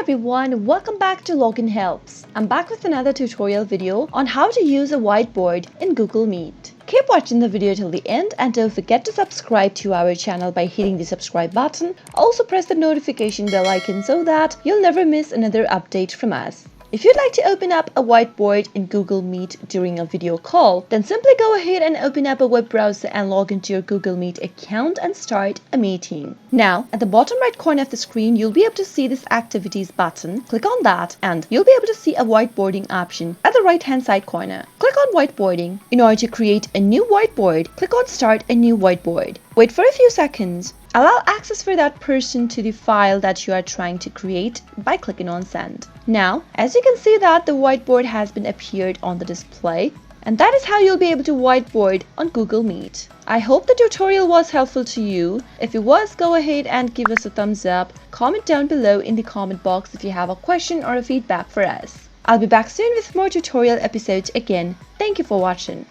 everyone, welcome back to Login Helps. I'm back with another tutorial video on how to use a whiteboard in Google Meet. Keep watching the video till the end and don't forget to subscribe to our channel by hitting the subscribe button. Also press the notification bell icon so that you'll never miss another update from us. If you'd like to open up a whiteboard in Google Meet during a video call, then simply go ahead and open up a web browser and log into your Google Meet account and start a meeting. Now, at the bottom right corner of the screen, you'll be able to see this Activities button. Click on that and you'll be able to see a whiteboarding option at the right-hand side corner. Click on Whiteboarding. In order to create a new whiteboard, click on Start a new whiteboard. Wait for a few seconds. Allow access for that person to the file that you are trying to create by clicking on Send. Now, as you can see that the whiteboard has been appeared on the display, and that is how you'll be able to whiteboard on Google Meet. I hope the tutorial was helpful to you. If it was, go ahead and give us a thumbs up. Comment down below in the comment box if you have a question or a feedback for us. I'll be back soon with more tutorial episodes again. Thank you for watching.